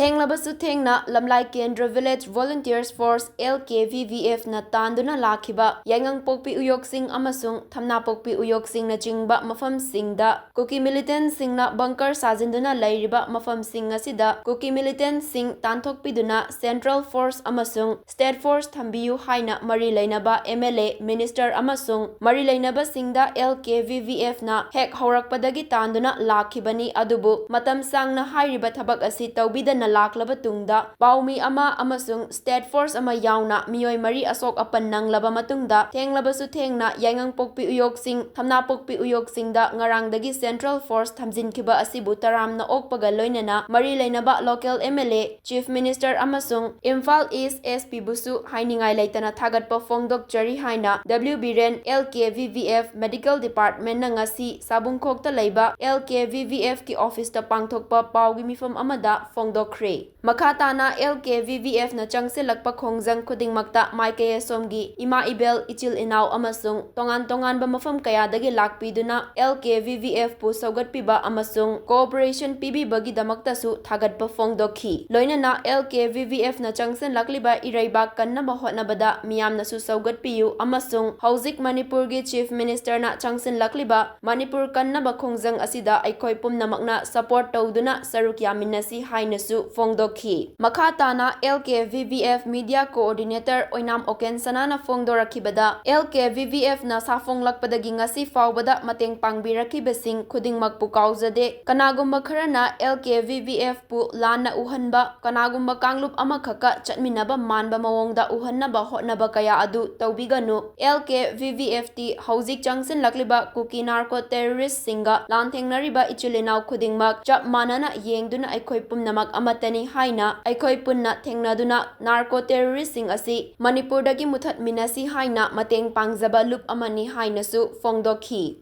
Thenglabassu thengna lamlai kendra village volunteers force Lkvvf na tanduna lakhiba yangang pokpi uyok sing amasung thamna pokpi uyok sing na chingba mafam singda kuki militant singna bunker sajinduna lairiba mafam sing asida kuki militant sing tanthokpiduna central force amasung state force thambiyu haina mari lainaba MLA minister amasung mari lainaba singda Lkvvf na hek horakpadagi tanduna lakhibani adubu matam sangna hairiba thabak asi tawbidana laklaba tungda paumi ama amasung state force ama yauna miyoi mari asok apan nanglaba matungda thenglabassu thengna yangang pokpi uyok sing thamna pokpi uyok singda ngarangdagi central force thamjinkiba asibu taramna okpaga loinana mari lainaba local MLA chief minister amasung Imphal East SP busu hainingai laitana thagatpa fongdok jari haina WBRN Lkvvf medical department na ngasi sabungkhokta leiba Lkvvf ki office ta pangthokpa pawgi mifam amada fongdok Makhatana Lkvvf na changsilakpa khongjang khudingmakta maikaya somgi ima ibel ichil inaw amasung tongan ba mafam kaya dagi lakpiduna Lkvvf pu saugatpiba amasung cooperation pibi bagi damakta su thagatpa fongdokhi loinana Lkvvf na changsen lakliba iraiba kanna hotnabada miyamna su saugatpiyu amasung hauzik Manipur gi chief minister na changsen lakliba Manipur kanna ba khongjang asida aikoi pumnamakna support tawduna saruk yaminasi hainasu fongdokhi Makhatana Lkvvf media coordinator oinam oken sanana fongdorakhibada Lkvvf na safonglakpadagi ngasi fawbada mateng pangbirakibasing khudingmak pu kaujade kanagumba kharana Lkvvf pu lana uhanba kanagumba kanglup amakhaka chatminaba manba mawongda uhannaba hotnaba kaya adu tawbiganu Lkvvf ti hauzik changsin lakliba kuki narco terrorist singa lanthengnariba ichilinaw khudingmak chap manana yengduna aikoi pumnamak amatani haina aikoi punna thengnaduna narco terrorist sing asi Manipur dagi muthat minasi haina mateng pangjaba loop amani haina su fongdokhi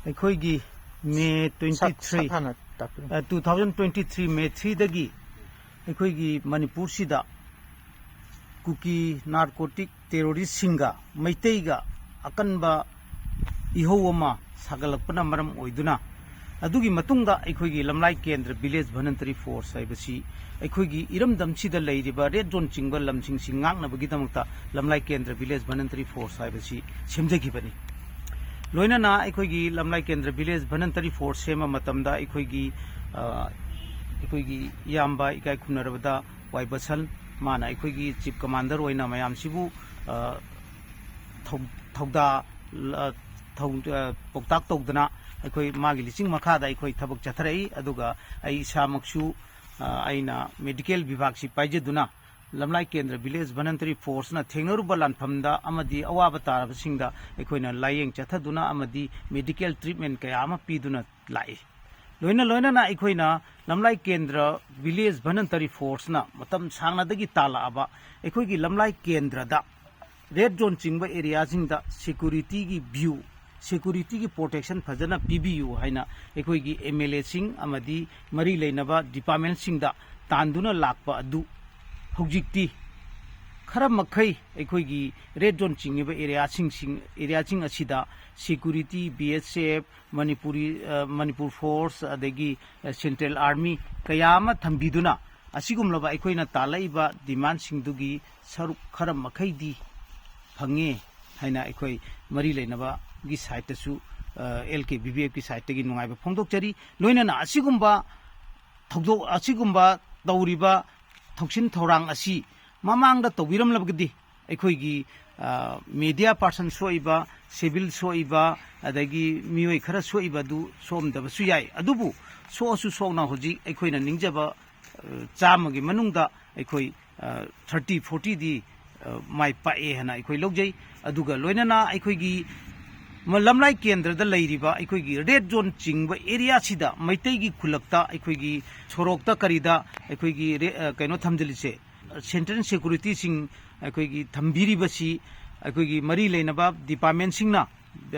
aikoi gi May 23 2023 May 3 dagi aikoi gi Manipur sida kuki narcotic terrorist singa maiteiga akanba ihowama sagalakpana maram oiduna adugi matungda aikhoigi lamlai kendra village voluntary force haibasi aikhoigi iramdam sida leiriba red zone chingba lamsing singak nabagi damakta lamlai kendra village voluntary force haibasi semjagibani loinana aikhoigi lamlai kendra village voluntary force sema matamda aikhoigi yamba ikai khunarabada waibasal mana aikhoigi chief commander oina mayam sibu thogda poktak togdana aikoi magi lising makhada aikoi thabak chatharai aduga ai samaksu aina medical vibhag si paijaduna lamlai kendra village voluntary force na thengnaruba lanphamda amadi awaba tarabasingda aikoina layeng chathaduna amadi medical treatment kaya ama piduna lai loina na aikoina lamlai kendra village voluntary force na matam sangna dagi tala aba aikoigi lamlai kendra da red zone chingba area jingda security gi view security ki protection fajana PBU haina ekoi gi MLA sing amadi mari leinaba department sing da tanduna lakpa adu hojikti khara makhai ekoi gi red zone chingiba area sing asida security BSF Manipur force adegi central army kayama thambiduna asigumlaba ekoi na talaiba demand sing dugi saruk khara makhai di phange haina ekoi mari leinaba gi site su Lkvvf ki site gi nungaiba phongdokchari loinana asigumba tawriba thoksin thorang asi mamangda tawbiramlabgidi aikoi gi media person soiba civil soiba adagi miyoi khara soiba du somdaba su yai adubu su sona hoji aikoina ningjaba chamagi manungda aikoi 30-40 di mai pae hana aikoi logjai aduga loinana aikoi gi lamlai kendra da leiriba aikoigi red zone chingba area sida maitegi khulakta aikoigi sorokta karida aikoigi kaino thamjilise central security sing aikoigi thambiri basi aikoigi mari leinaba department singna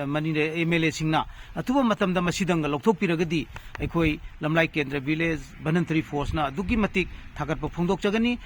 mani MLA singna atuba matamda masidanga lokthokpiragadi aikoi lamlai kendra village voluntary force na dugi matik thagatpa phongdok chagani